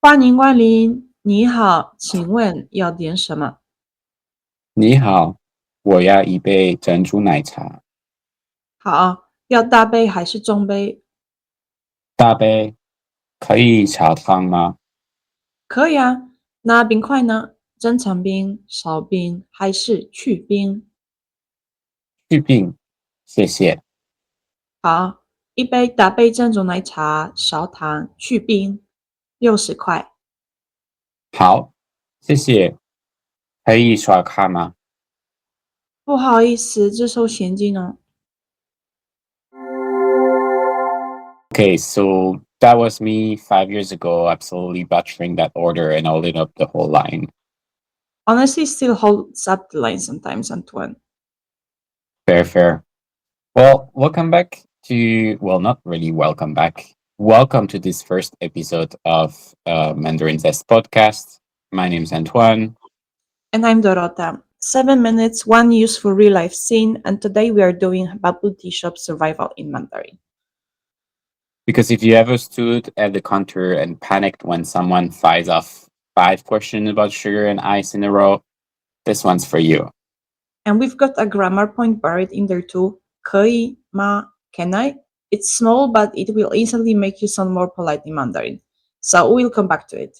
欢迎光临，你好，请问要点什么？你好，我要一杯珍珠奶茶，好，要大杯还是中杯？大杯，可以少糖吗？可以啊。那冰块呢？增强冰、少冰还是去冰？去冰，谢谢。好，一杯大杯珍珠奶茶，少糖，去冰，60块。好，谢谢。可以刷卡吗不好意思，这收现金哦。？Okay, so that was me 5 years ago, absolutely butchering that order and holding up the whole line. Honestly, still holds up the line sometimes, Antoine. Fair, fair. Well, welcome back to, well, not really welcome back. Welcome to this first episode of Mandarin Zest podcast. My name's Antoine. And I'm Dorota. 7 minutes, one useful real life scene, and today we are doing bubble tea shop survival in Mandarin. Because if you ever stood at the counter and panicked when someone fires off 5 questions about sugar and ice in a row, this one's for you. And we've got a grammar point buried in there too. 可以吗? Can I? It's small, but it will instantly make you sound more polite in Mandarin. So we'll come back to it.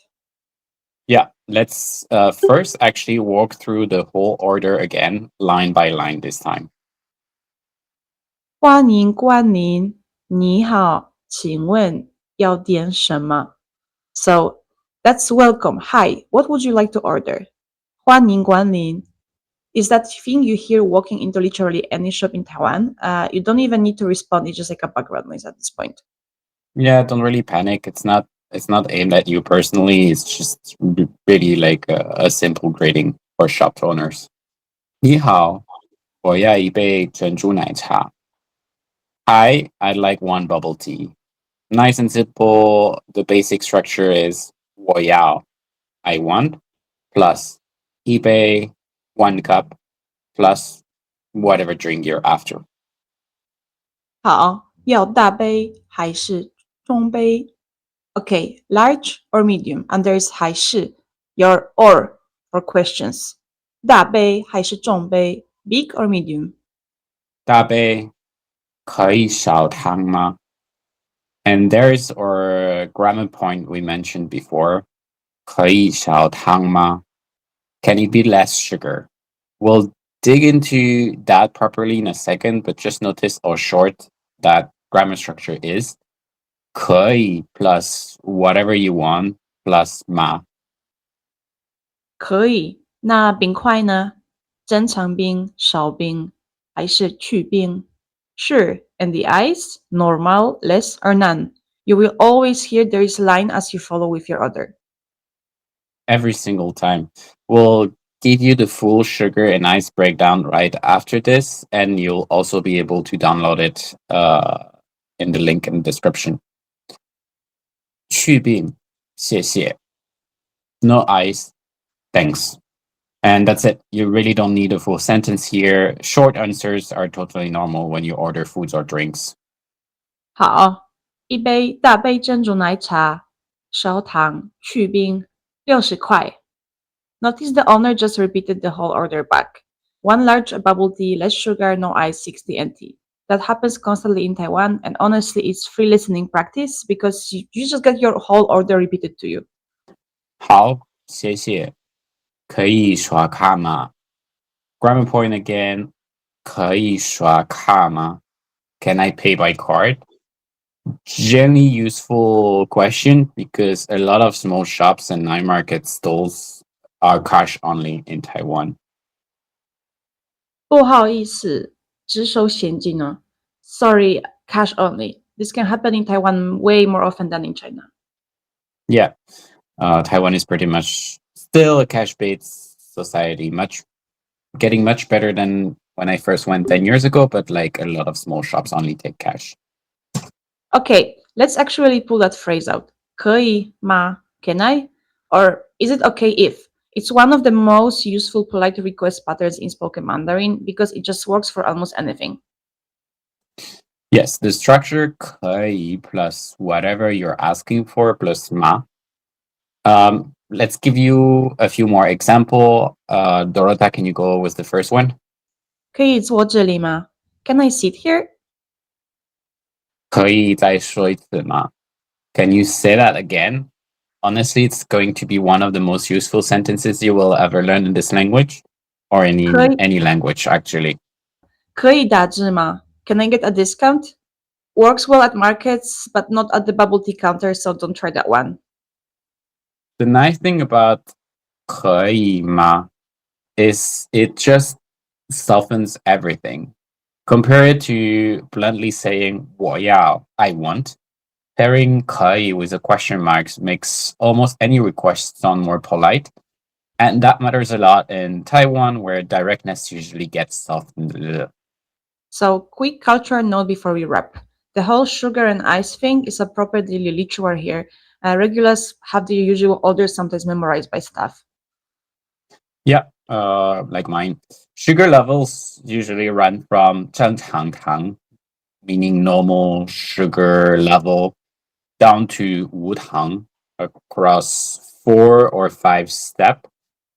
Yeah, let's first actually walk through the whole order again, line by line this time. 欢迎光临，你好，请问要点什么? So that's welcome. Hi, what would you like to order? 欢迎光临 is that thing you hear walking into literally any shop in Taiwan. You don't even need to respond. It's just like a background noise at this point. Yeah, don't really panic. It's not aimed at you personally. It's just really like a simple greeting for shop owners. 你好，我要一杯珍珠奶茶. Hi, I'd like one bubble tea. Nice and simple. The basic structure is 我要, I want, plus 一杯, 1 cup, plus whatever drink you're after. 好，要大杯还是中杯? Okay, large or medium? And there's 还是 your or for questions. 大杯还是中杯? Big or medium? 大杯，可以少糖吗? And there's our grammar point we mentioned before. 可以少糖吗? Can it be less sugar? We'll dig into that properly in a second, but just notice how short that grammar structure is. 可以 plus whatever you want plus 吗?可以。那冰块呢？增强冰、少冰还是去冰？Sure. And the ice? Normal, less, or none? You will always hear there is a line as you follow with your order. Every single time. We'll give you the full sugar and ice breakdown right after this, and you'll also be able to download it in the link in the description. 去冰，谢谢. No ice, thanks. And that's it. You really don't need a full sentence here. Short answers are totally normal when you order foods or drinks. 好，一杯大杯珍珠奶茶，少糖，去冰，60块。Notice the owner just repeated the whole order back. One large bubble tea, less sugar, no ice, 60 NT. That happens constantly in Taiwan, and honestly, it's free listening practice because you just get your whole order repeated to you. 好，谢谢。可以刷卡吗? Grammar point again. 可以刷卡吗? Can I pay by card? Generally useful question because a lot of small shops and night market stalls are cash only in Taiwan. 不好意思，只收现金哦。Sorry, cash only. This can happen in Taiwan way more often than in China. Yeah, Taiwan is pretty much still a cash-based society, getting much better than when I first went 10 years ago, but like a lot of small shops only take cash. Okay, let's actually pull that phrase out. 可以吗? Can I? Or is it okay if? It's one of the most useful polite request patterns in spoken Mandarin because it just works for almost anything. Yes, the structure 可以 plus whatever you're asking for plus 吗 Let's give you a few more example. Dorota, can you go with the first one? 可以坐这里吗？ Can I sit here? 可以再说一次吗? Can you say that again? Honestly, it's going to be one of the most useful sentences you will ever learn in this language, or in any language, actually. 可以打字吗? Can I get a discount? Works well at markets, but not at the bubble tea counter, so don't try that one. The nice thing about 可以吗 is it just softens everything. Compare it to bluntly saying 我要, I want. Pairing 可以 with a question mark makes almost any request sound more polite. And that matters a lot in Taiwan, where directness usually gets softened. So, quick cultural note before we wrap. The whole sugar and ice thing is a proper daily ritual here. Regulars have the usual orders sometimes memorized by staff. Yeah, like mine. Sugar levels usually run from 正常糖, meaning normal sugar level, down to 无糖, across 4 or 5 step.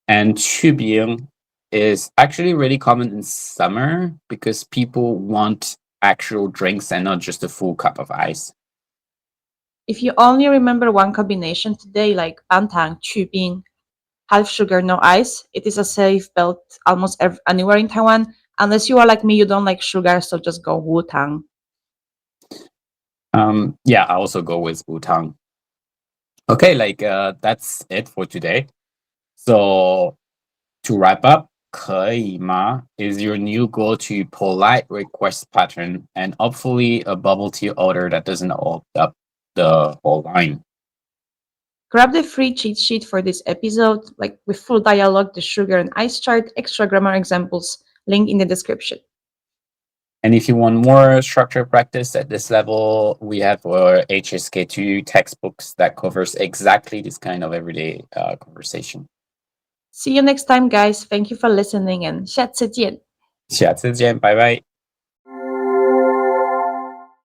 And 去冰 is actually really common in summer because people want actual drinks and not just a full cup of ice. If you only remember one combination today, like 半糖, 去冰, half sugar, no ice, it is a safe bet almost anywhere in Taiwan. Unless you are like me, you don't like sugar, so just go 无糖. Yeah, I also go with 无糖. Okay, that's it for today. So to wrap up, 可以吗 is your new go-to polite request pattern, and hopefully a bubble tea order that doesn't hold up the whole line. Grab the free cheat sheet for this episode, like with full dialogue, the sugar and ice chart, extra grammar examples, link in the description. And if you want more structured practice at this level, we have our HSK2 textbooks that covers exactly this kind of everyday conversation. See you next time, guys. Thank you for listening, and 下次见. 下次见，拜拜。